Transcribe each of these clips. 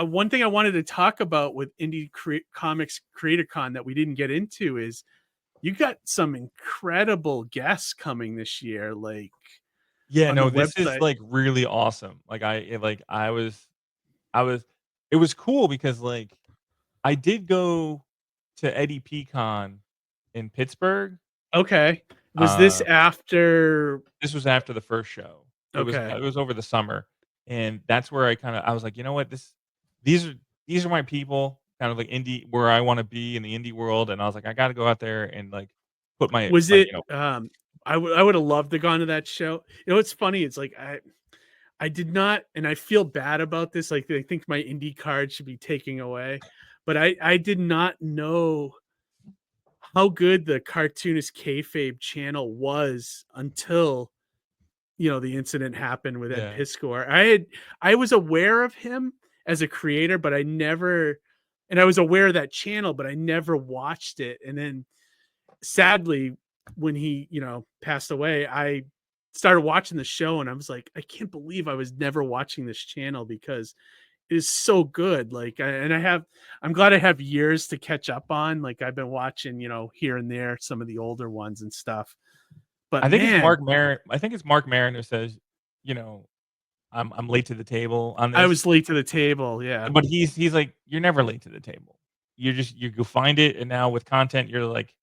one thing I wanted to talk about with Comics Creator Con that we didn't get into is you got some incredible guests coming this year, like Yeah, on the no, this is, website. like, really awesome. I was it was cool because, like, I did go to Eddie Con in Pittsburgh. Okay. Was this Uh, after? this was after the first show. Okay. It was over the summer, and that's where I was like, "You know what? These are these are my people, kind of like indie where I wanna be in the indie world," and I was like, "I gotta go out there and, like, put Was my, it, I would have loved to gone to that show. You know, it's funny, it's like I did not, and I feel bad about this, like, I think my indie card should be taken away, but I did not know how good the cartoonist kayfabe channel was until, the incident happened with Ed Yeah. Piskor. I was aware of him as a creator, but I never, and I was aware of that channel, but I never watched it. And then sadly, when he, passed away, I started watching the show and I was like, I can't believe I was never watching this channel because it is so good. Like, I'm glad I have years to catch up on. Like, I've been watching, here and there, some of the older ones and stuff. But man, I think it's Mark Maron who says, you know, I'm late to the table on I this, was late to the table. Yeah. but he's like, "You're never late to the table. You go find it, and now with content, you're like,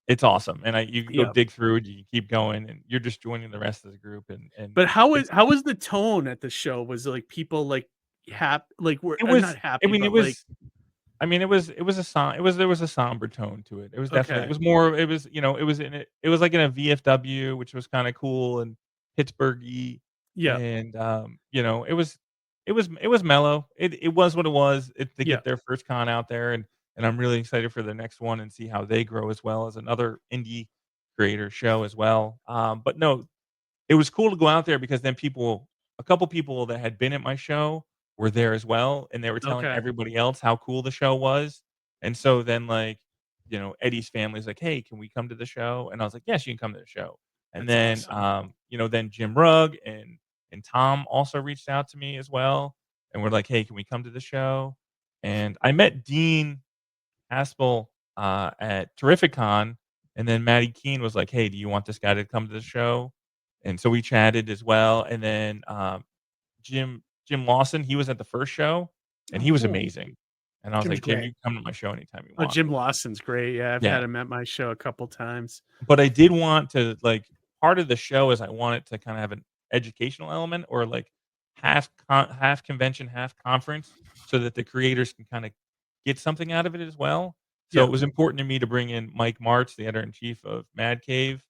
it's awesome, and you go Yeah. dig through it, you keep going, and you're just joining the rest of the group, and But it's how was the tone at the show? Was it like people like like were it was not I happy, mean, but like, it was a there was a somber tone to it. It was definitely it okay. was more it was, it was like in a VFW, which was kinda cool and Pittsburghy, Yeah. and, it was mellow. It was what it was. They Yeah. get their first con out there, and I'm really excited for the next one and see how they grow as well as another indie creator show as well. But no, it was cool to go out there because then a couple people that had been at my show were there as well, and they were telling Okay. everybody else how cool the show was. And so then, like, Eddie's family's like, "Hey, can we come to the show?" And I was like, "Yes, you can come to the show." And That's then, awesome. then Jim Rugg and Tom also reached out to me as well, and we're like, "Hey, can we come to the show?" And I met Dean Haspiel, at Terrificon, and then Matty Keene was like, "Hey, do you want this guy to come to the show?" And so we chatted as well, and then, Jim Lawson, he was at the first show, and Oh, he was cool. amazing. And I was Jim's like, "Jim, great. you can come to my show anytime you Oh, want." Jim Lawson's great. Yeah, I've had Yeah. him at my show a couple times. But I did want to, like, part of the show is I want it to kinda have an educational element or, like, half convention, half conference so that the creators can kinda get something out of it as well. So Yeah. it was important to me to bring in Mike Martz, the editor-in-chief of Mad Cave,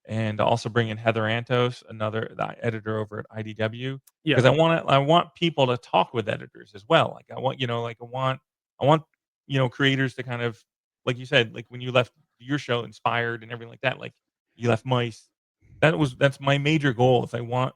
and also bring in Heather Antos, the editor over at IDW, Yeah. because I want people to talk with editors as well. Like, I want, creators to kind of like you said, like, when you left your show inspired and everything like that, like, you left Mice. That's my major goal is I want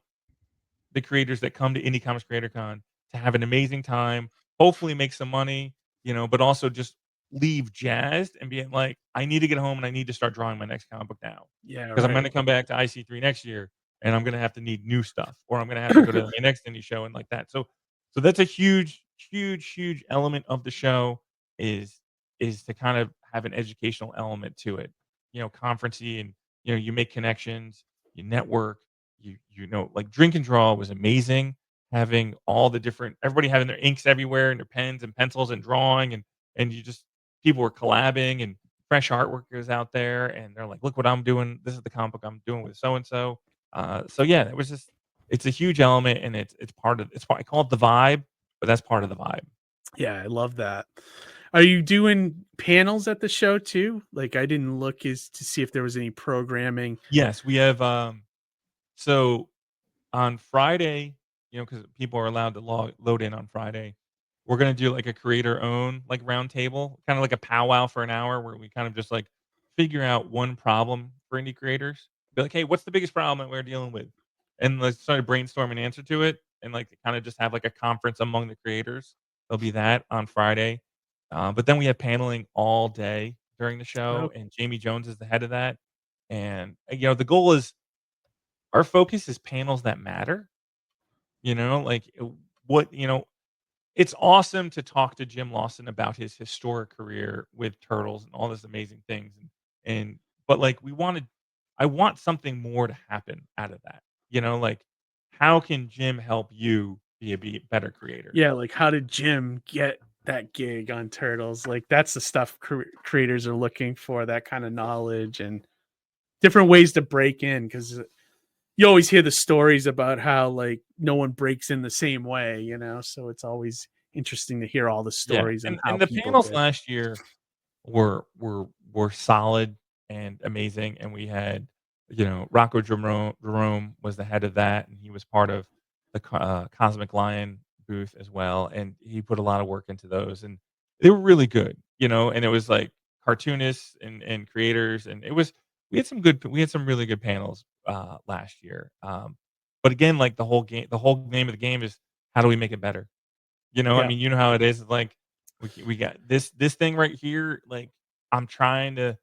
the creators that come to Indie Comics Creator Con to have an amazing time, hopefully make some money, but also just leave jazzed and being like, "I need to get home and I need to start drawing my next comic book now, Yeah, because 'Cause I'm right. gonna come back to IC3 next year, and I'm gonna have to need new stuff, or I'm gonna have to go to my next indie show," and like that. So that's a huge, huge, huge element of the show is is to kind of have an educational element to it. Conferencey and, you make connections, you network, like Drink and Draw was amazing. Having all the different everybody having their inks everywhere and their pens and pencils and drawing and you just people were collabing and fresh artwork was out there and they're like, look what I'm doing. This is the comic book I'm doing with so and so. So yeah, it's a huge element and I call it the vibe, but that's part of the vibe. Yeah, I love that. Are you doing panels at the show too? Like, I didn't look as to see if there was any programming. Yes, we have so on Friday, because people are allowed to load in on Friday. We're gonna do like a creator own like round table, kind of like a powwow for an hour where we kind of just like figure out one problem for indie creators. Be like, hey, what's the biggest problem that we're dealing with? And let's start to brainstorm an answer to it and like kind of just have like a conference among the creators. There'll be that on Friday. But then we have paneling all day during the show, Oh, and Jamie Jones is the head of that. And the goal is our focus is panels that matter. Like what it's awesome to talk to Jim Lawson about his historic career with Turtles and all these amazing things, and but like I want something more to happen out of that. Like how can Jim help you be a better creator? Yeah, like how did Jim get that gig on Turtles? Like that's the stuff creators are looking for, that kind of knowledge and different ways to break in, because you always hear the stories about how like no one breaks in the same way, so it's always interesting to hear all the Yeah, stories and how and the people panels did. last year were solid and amazing, and we had, Rocco Jerome was the head of that, and he was part of the Cosmic Lion booth as well, and he put a lot of work into those, and they were really good, and it was like cartoonists and creators, and we had some really good panels last year. But again, like the whole name of the game is how do we make it better? I Yeah. mean, you know how it is. It's like we got this thing right here. Like I'm trying to.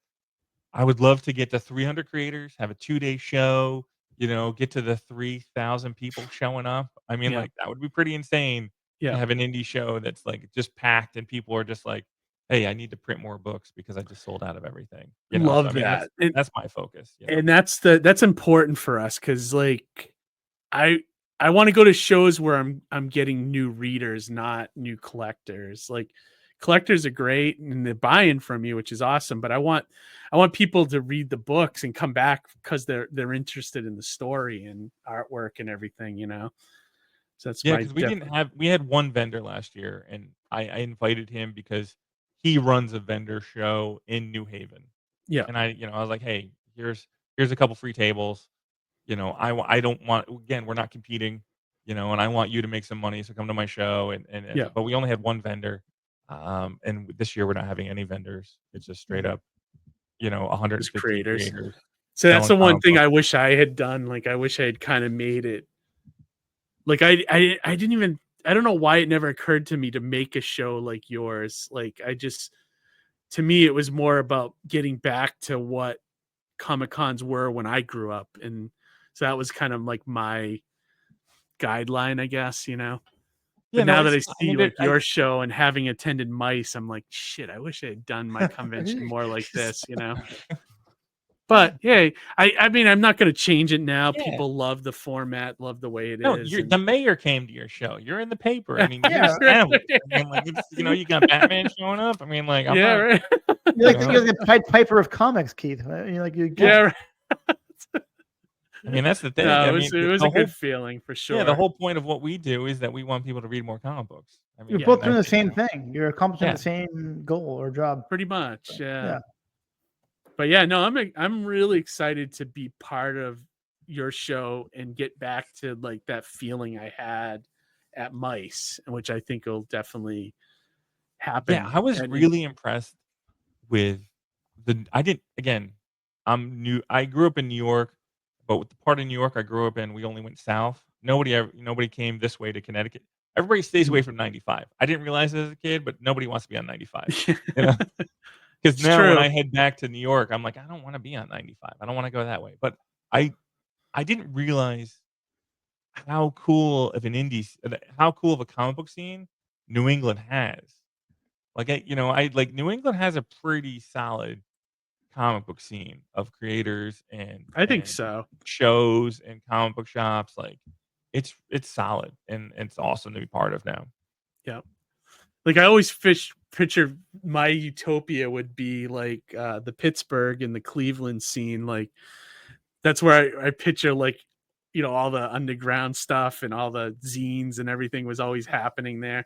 I would love to get to 300 creators, have a 2-day show. Get to the 3,000 people showing up. I mean, Yeah. like that would be pretty insane to Yeah. have an indie show that's like just packed and people are just like, "Hey, I need to print more books because I just sold out of everything." So I Love mean, that. that's my focus. And that's important for us, because like I I want to go to shows where I'm getting new readers, not new collectors. Like collectors are great and they're buying from you, which is awesome. But I want people to read the books and come back because they're interested in the story and artwork and everything. So that's Yeah, my because definitely. we had one vendor last year, and I invited him because he runs a vendor show in New Haven, Yeah. and I was like, "Hey, here's a couple free tables. I don't want again, we're not competing, and I want you to make some money, so come to my show." Yeah. But we only had one vendor, and this year we're not having any vendors. It's just straight up, Just 150 creators. creators So that's selling the one comic thing books. I wish I had done. Like I wish I had kind of made it. Like I didn't even, I don't know why it never occurred to me to make a show like yours. Like I just, to me it was more about getting back to what Comic Cons were when I grew up, and so that was kind of like my guideline, I guess. Yeah, But no, now that it's I I mean, see like your show and having attended mice, I'm like, shit, I wish I had done my convention more like this. But yeah, I mean, I'm not going to change it now. yeah. People love the format, love the way it No, is, you're and the mayor came to your show. You're in the paper. I mean, you're Yeah, established. I mean, like, it's you got Batman showing up. I mean, like, I'm yeah, not, right. you're you like know? the Pied Piper of comics, Keith. You're like you Yeah, get right. I mean, that's the thing. No, I mean, it was the a good whole feeling for yeah, the sure. whole point of what we do is that we want people to read more comic books. I mean, you're Yeah, both doing that's the same thing. You're accomplishing yeah. the same goal or job. pretty much. Yeah. Yeah. But yeah, no, I'm really excited to be part of your show and get back to like that feeling I had at Mice, which I think will definitely Yeah, happen. I was And really impressed with I didn't again, I'm new. I grew up in New York, but with the part of New York I grew up in, we only went south. Nobody came this way to Connecticut. Everybody stays away from 95. I didn't realize it as a kid, but nobody wants to be on 95. You know? Because it's now when true. I head back to New York, I'm like, I don't want to be on 95. I don't want to go that way. But I I didn't realize how cool of how cool of a comic book scene New England has. Like I like New England has a pretty solid comic book scene of creators I think and so. shows and comic book shops. Like it's solid and it's awesome to be part of now. Yeah. Like I always picture my utopia would be like the Pittsburgh and the Cleveland scene. Like that's where I picture like, all the underground stuff and all the zines and everything was always happening there.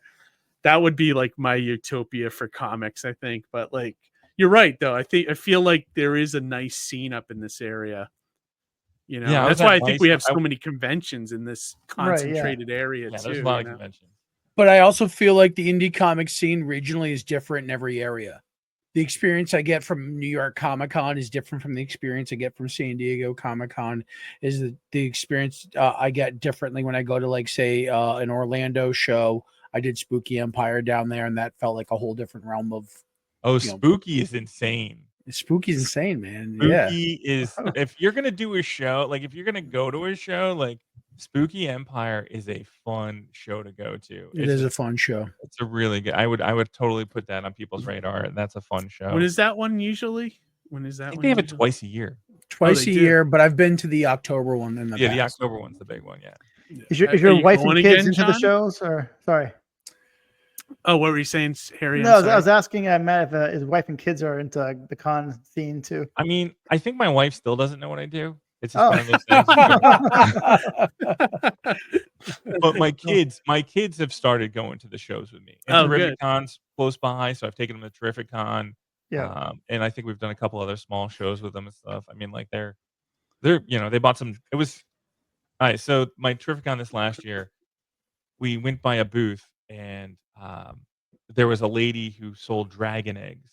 That would be like my utopia for comics, I think. But like you're right though. I feel like there is a nice scene up in this area. Yeah, And I was that's why at I think we Mice. have so many conventions in this Right. Yeah. concentrated area Yeah, there's a too, lot of conventions. But I also feel like the indie comic scene regionally is different in every area. The experience I get from New York Comic Con is different from the experience I get from San Diego Comic Con. Is the experience I get differently when I go to like say an Orlando show. I did Spooky Empire down there, and that felt like a whole different realm of. Oh, You know, Spooky is insane. Spooky's insane, man. Yeah. Spooky is if you're gonna do a show, like if you're gonna go to a show, like Spooky Empire is a fun show to go to. It is a fun show. It's a really good. I would totally put that on people's radar. That's a fun show. When is that one usually? When is that I think one? they have it usually? twice a year. Twice they a do. year, but I've been to the October one in the Yeah, the past. October one's the big one. Yeah. Is your Are you wife and going kids again, into the John? shows? Or sorry, Oh, what were you saying, Harry? no, I'm I was sorry. asking Matt if his wife and kids are into the con scene too. I mean, I think my wife still doesn't know what I do. It's just Oh. one of those things. But my kids have started going to the shows with me. And Oh, good. Terrificon's close by, so I've taken them to Terrificon. Yeah. And I think we've done a couple other small shows with them and stuff. I mean, like they're they bought some. It was all right. So my Terrificon this last year, we went by a booth and there was a lady who sold dragon eggs,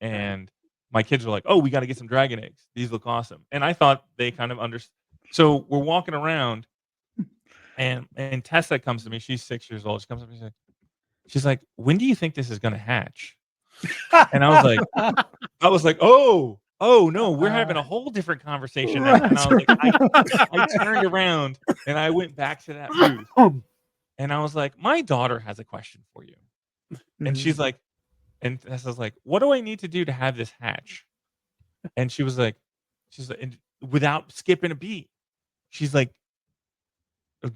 and my kids were like, "Oh, we got to get some dragon eggs. These look awesome." And I thought they kind of understood. So we're walking around, and Tessa comes to me. She's 6 years old. She comes up to me. She's like, "When do you think this is going to hatch?" And I was like, "Oh no, we're having a whole different conversation now." And I was like, I turned around and I went back to that booth, and I was like, "My daughter has a question for you." And she's like, and Tessa's like, "What do I need to do to have this hatch?" And she's like, and without skipping a beat, she's like,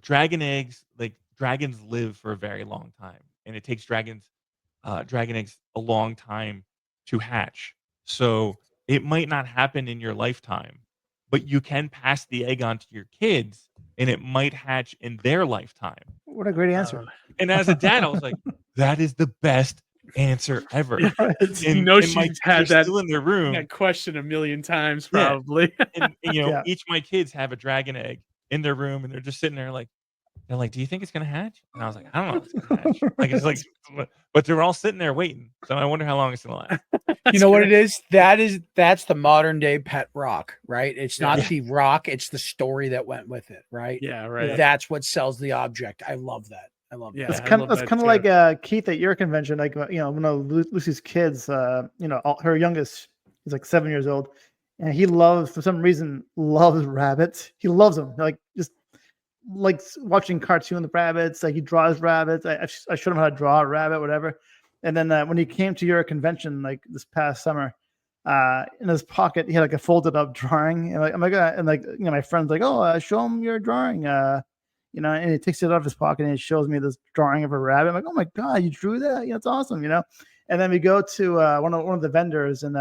"Dragon eggs, like dragons live for a very long time, and it takes dragon eggs a long time to hatch. So it might not happen in your lifetime, but you can pass the egg on to your kids, and it might hatch in their lifetime." What a great answer. And as a dad, I was like, "That is the best answer ever." You know, and my she's kids had are that, still in their room. that question a million times, Yeah. probably. And Yeah. each of my kids have a dragon egg in their room, and they're just sitting there like, they're like, "Do you think it's gonna hatch?" And I was like, "I don't know if it's gonna hatch." Like it's like, but they're all sitting there waiting. So I wonder how long it's gonna last. You know what it is? That's the modern day pet rock, right? It's not Yeah. the rock, it's the story that went with it, right? Yeah, right. That's what sells the object. I love that. I love Yeah, that. That's I kind love of that like too. Keith at your convention. Like one of Lucy's kids. Her youngest is like 7 years old, and he loves, for some reason, loves rabbits. He loves them. Like just like watching cartoon rabbits. Like he draws rabbits. I showed him how to draw a rabbit, whatever. And then when he came to your convention like this past summer, in his pocket he had like a folded up drawing, and like I'm like and like my friend's like, "Oh, show him your drawing." And he takes it out of his pocket and he shows me this drawing of a rabbit. I'm like, "Oh my god, you drew that? It's awesome!" And then we go to one of the vendors, and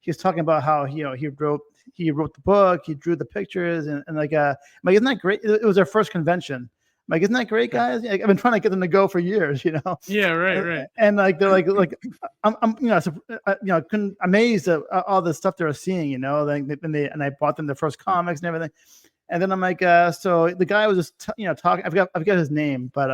he was talking about how he wrote the book, he drew the pictures, and like I'm like, "Isn't that great?" It was their first convention. I'm like, "Isn't that great, guys?" Like, I've been trying to get them to go for years, Yeah, right. And like they're like I'm couldn't amazed at all the stuff they're seeing, and I bought them their first comics and everything. And then I'm like, so the guy was just talking. I forgot his name, but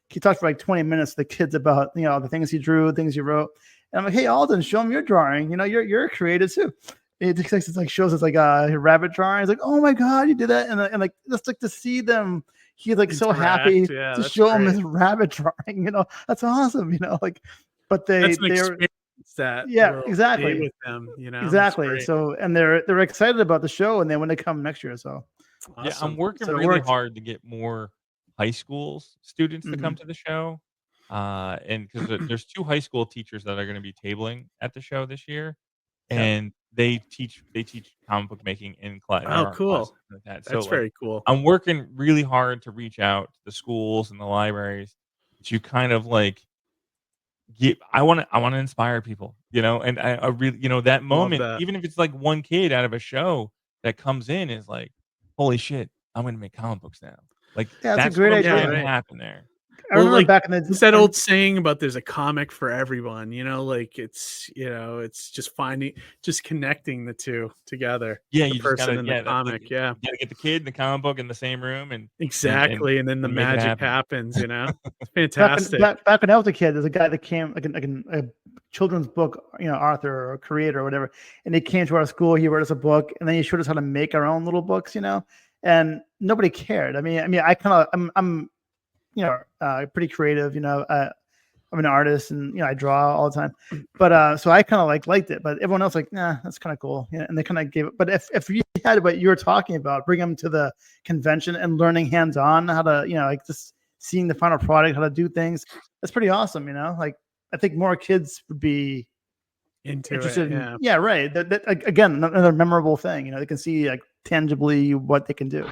he talked for like 20 minutes to the kids about the things he drew, things he wrote. And I'm like, "Hey, Alden, show him your drawing. You're creative too." It just like shows us like a rabbit drawing. He's like, "Oh my god, you did that!" And like just like to see them, he's like so happy Yeah, to that's show him great. his rabbit drawing. That's awesome. But That's an they're experience that Yeah, will exactly. stay with them. It's exactly. great. So and they're excited about the show, and they want to come next year. So Yeah, I'm Awesome. working So it really works. hard to get more high school students to come Mhm. to the show. And because there's 2 high school teachers that are going to be tabling at the show this year, Yeah. and they teach comic book making in class. Oh, cool. Like that. That's So very cool. I'm working really hard to reach out to the schools and the libraries to kind of like I want to inspire people, and I really, that moment, that. even if it's like one kid out of a show that comes in is like, "Holy shit, I'm going to make comic books now." Like Yeah, that's a that's great what I'm idea. trying to Right. happen there. I remember like, back in the it's that old saying about there's a comic for everyone, like it's just connecting the two together. Yeah, The you just person gotta, in the comic. you Yeah, gotta get the kid and the comic book in the same room, and exactly. And then the and make it magic happen. happens, It's back fantastic. when I was a kid, there's a guy that came like a children's book, author or creator or whatever, and he came to our school. He wrote us a book, and then he showed us how to make our own little books, and nobody cared. I mean, I kind of I'm pretty creative, I'm an artist, and I draw all the time. But so I kind of liked it, but everyone else nah, that's kind of cool. And they kind of gave it. But if you had what you were talking about, bring them to the convention and learning hands on how to like just seeing the final product, how to do things, that's pretty awesome. Like I think more kids would be interested in, right. That again, another memorable thing. They can see like tangibly what they can do.